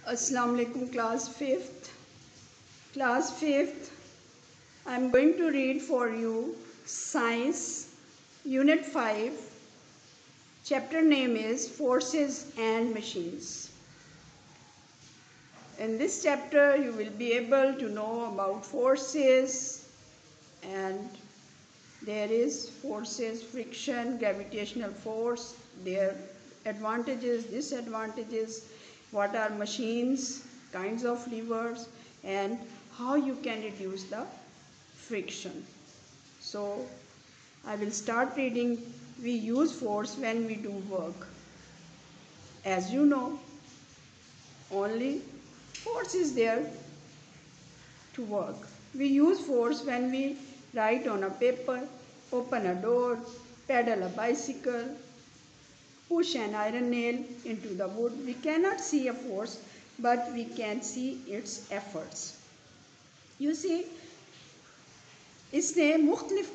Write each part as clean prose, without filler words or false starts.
Assalamu alaikum class 5th. I am going to read for you Science Unit 5. Chapter name is Forces and Machines. In this chapter you will be able to know about forces, and there is forces, friction, gravitational force, their advantages, disadvantages, what are machines, kinds of levers, and how you can reduce the friction. So I will start reading. We use force when we do work. As you know, only force is there to work. We use force when we write on a paper, open a door, pedal a bicycle, push an iron nail into the wood. We cannot see a force, but we can see its efforts. You see, इसने मुख्तलिफ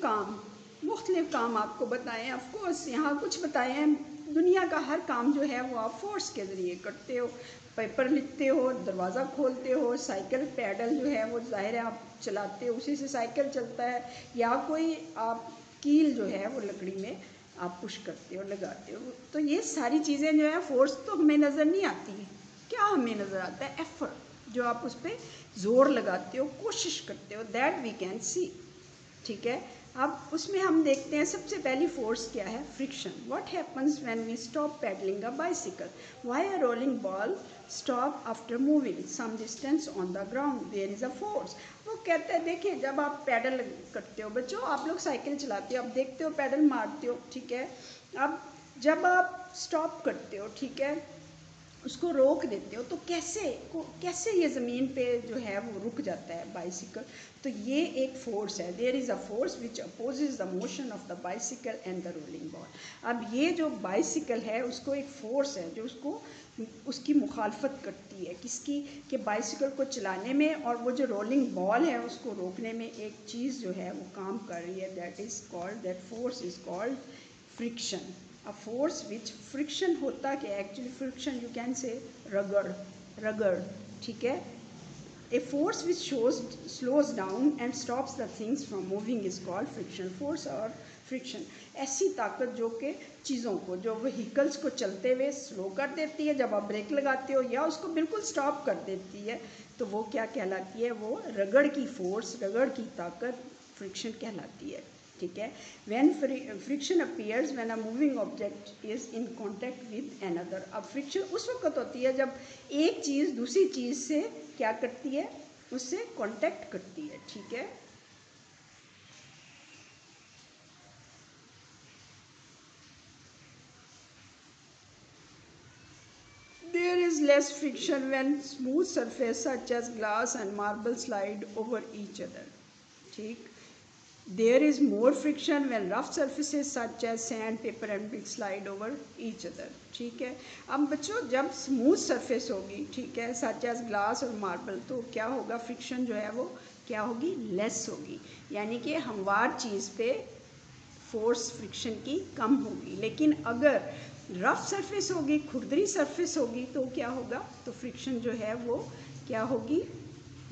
काम आपको बताए हैं. Of course यहाँ कुछ बताए हैं. दुनिया का हर काम जो है वो आप फोर्स के ज़रिए करते हो. पेपर लिखते हो, दरवाज़ा खोलते हो, साइकिल पैडल जो है वो ज़ाहिर है आप चलाते हो, उसी से साइकिल चलता है. या कोई आप कील जो है वो लकड़ी में आप पुश करते हो, लगाते हो. तो ये सारी चीज़ें जो है फोर्स तो हमें नज़र नहीं आती है. क्या हमें नज़र आता है? एफर्ट, जो आप उस पर ज़ोर लगाते हो, कोशिश करते हो, दैट वी कैन सी. ठीक है. अब उसमें हम देखते हैं सबसे पहली फोर्स क्या है? Friction. What happens when we stop pedalling a bicycle? Why a rolling ball stop after moving some distance on the ground? There is a force. वो कहते हैं, देखें, जब आप पैडल करते हो, बच्चों आप लोग साइकिल चलाते हो, आप देखते हो पैडल मारते हो, ठीक है. अब जब आप स्टॉप करते हो, ठीक है, उसको रोक देते हो, तो कैसे ये ज़मीन पे जो है वो रुक जाता है बाइसिकल? तो ये एक फ़ोर्स है. There is a force which opposes the motion of the bicycle and the rolling ball. अब ये जो बाइसिकल है उसको एक फ़ोर्स है जो उसकी मुखालफत करती है. किसकी? कि बाइसिकल को चलाने में, और वो जो रोलिंग बॉल है उसको रोकने में एक चीज़ जो है वो काम कर रही है. That force is called friction. A force which friction होता क्या? Actually friction you can say रगड़. ठीक है. A force which slows down and stops the things from moving is called friction. Force और friction ऐसी ताकत जो कि चीज़ों को, जो व्हीकल्स को चलते हुए स्लो कर देती है जब आप ब्रेक लगाते हो, या उसको बिल्कुल स्टॉप कर देती है, तो वो क्या कहलाती है? वो रगड़ की फोर्स, रगड़ की ताकत फ्रिक्शन कहलाती है. ठीक है. When friction appears when a moving object is in contact with another. अब फ्रिक्शन उस वक्त होती है जब एक चीज़ दूसरी चीज़ से क्या करती है? उससे कांटेक्ट करती है. ठीक है. There is less friction when smooth surface such as glass and marble slide over each other. ठीक. There is more friction when rough surfaces such as sand, paper and brick slide over each other. ठीक है. अब बच्चों जब smooth surface होगी, ठीक है, such as glass और मार्बल, तो क्या होगा? फ्रिक्शन जो है वो क्या होगी? लेस होगी. यानी कि हमवार चीज़ पे फोर्स फ्रिक्शन की कम होगी. लेकिन अगर रफ सरफेस होगी, खुरदरी सरफेस होगी, तो क्या होगा? तो फ्रिक्शन जो है वो क्या होगी?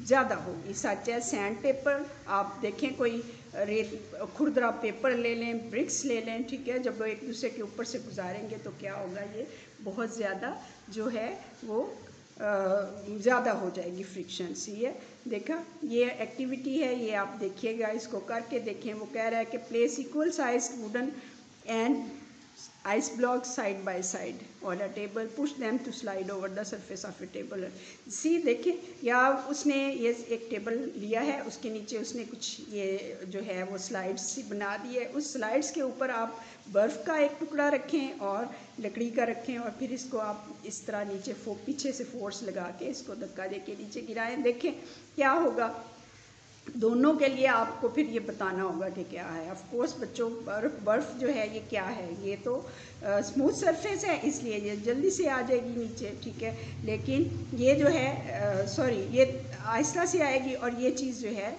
ज़्यादा होगी. सच है सैंड पेपर. आप देखें कोई रेत खुरदरा पेपर ले लें, ब्रिक्स ले लें, ठीक है, जब वो एक दूसरे के ऊपर से गुजारेंगे तो क्या होगा? ये बहुत ज़्यादा जो है वो ज़्यादा हो जाएगी फ्रिक्शन. सी है. देखा, ये एक्टिविटी है, ये आप देखिएगा, इसको करके देखें. वो कह रहा है कि place equal size wooden and ice blocks side by side on a table, push them to slide over the surface of a table. See, देखिए, या उसने ये एक टेबल लिया है, उसके नीचे उसने कुछ ये जो है वो स्लाइड्स सी बना दी है. उस स्लाइड्स के ऊपर आप बर्फ़ का एक टुकड़ा रखें और लकड़ी का रखें, और फिर इसको आप इस तरह नीचे पीछे से फोर्स लगा के इसको धक्का दे के नीचे गिराएं. देखें क्या होगा. दोनों के लिए आपको फिर ये बताना होगा कि क्या है. ऑफ कोर्स बच्चों, बर्फ़ जो है ये क्या है? ये तो स्मूथ सरफेस है, इसलिए ये जल्दी से आ जाएगी नीचे. ठीक है. लेकिन ये जो है ये आहिस्ता से आएगी, और ये चीज़ जो है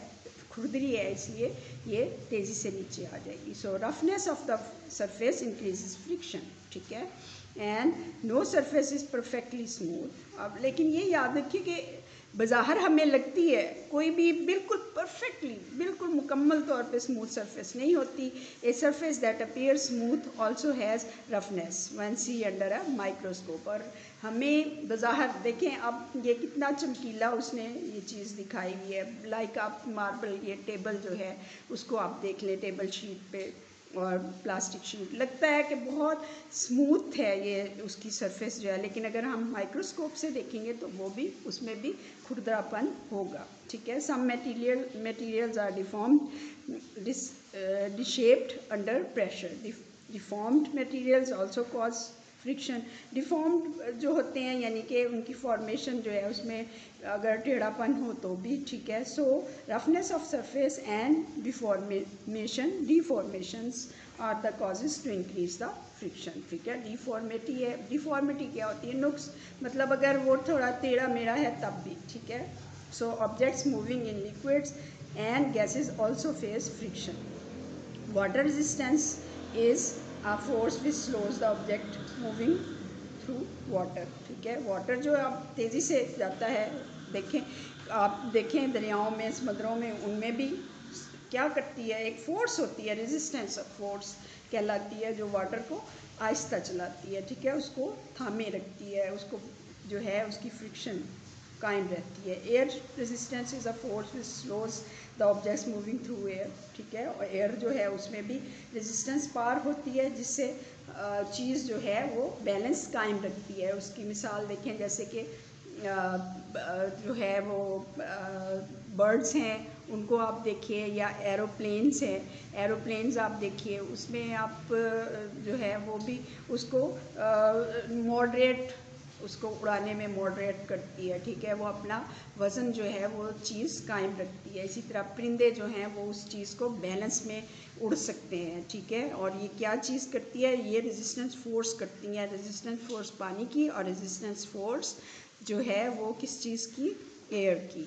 खुरदरी है, इसलिए ये तेज़ी से नीचे आ जाएगी. So roughness of the surface increases friction. ठीक है. And no surface is perfectly smooth. अब लेकिन ये याद रखिए कि बज़ाहिर हमें लगती है कोई भी बिल्कुल परफेक्टली, बिल्कुल मुकम्मल तौर पे स्मूथ सरफेस नहीं होती। A surface that appear smooth also has roughness when see under a microscope. और हमें बज़ाहिर देखें अब ये कितना चमकीला उसने ये चीज़ दिखाई हुई है, लाइक आप मार्बल, ये टेबल जो है उसको आप देख लें, टेबल शीट पे और प्लास्टिक शीट, लगता है कि बहुत स्मूथ है ये उसकी सरफेस जो है, लेकिन अगर हम माइक्रोस्कोप से देखेंगे तो वो भी, उसमें भी खुरदरापन होगा। ठीक है। Some materials are deformed, deshaped under pressure. Deformed materials also cause friction. Deformed जो होते हैं यानी कि उनकी फॉर्मेशन जो है उसमें अगर टेढ़ापन हो तो भी, ठीक है। So roughness of surface and deformations are the causes to increase the friction. ठीक है। डिफॉर्मिटी है, डिफॉर्मिटी क्या होती है? नुक्स, मतलब अगर वो थोड़ा टेढ़ा मेढ़ा है तब भी, ठीक है। So objects moving in liquids and gases also face friction. Water resistance is a force which slows the object moving through water। ठीक है। वाटर जो अब तेज़ी से जाता है, आप देखें दरियाओं में, समुद्रों में, उनमें भी क्या करती है, एक फोर्स होती है, रेजिस्टेंस ऑफ फोर्स कहलाती है, जो वाटर को आहिस्ता चलाती है। ठीक है। उसको थामे रखती है, उसको जो है उसकी फ्रिक्शन कायम रहती है। Air resistance is a force which slows the objects moving through air. ठीक है। और एयर जो है उसमें भी रेजिस्टेंस पार होती है, जिससे चीज़ जो है वो बैलेंस कायम रखती है। उसकी मिसाल देखें, जैसे कि जो है वो बर्ड्स हैं, उनको आप देखिए, या एरोप्लेन्स हैं, एरोप्लेन्स आप देखिए, उसमें आप जो है वो भी उसको मॉडरेट, उसको उड़ाने में मॉडरेट करती है। ठीक है। वो अपना वज़न जो है वो चीज़ कायम रखती है। इसी तरह परिंदे जो हैं वो उस चीज़ को बैलेंस में उड़ सकते हैं। ठीक है। और ये क्या चीज़ करती है, ये रेजिस्टेंस फोर्स करती है। रेजिस्टेंस फोर्स पानी की, और रेजिस्टेंस फोर्स जो है वो किस चीज़ की, एयर की।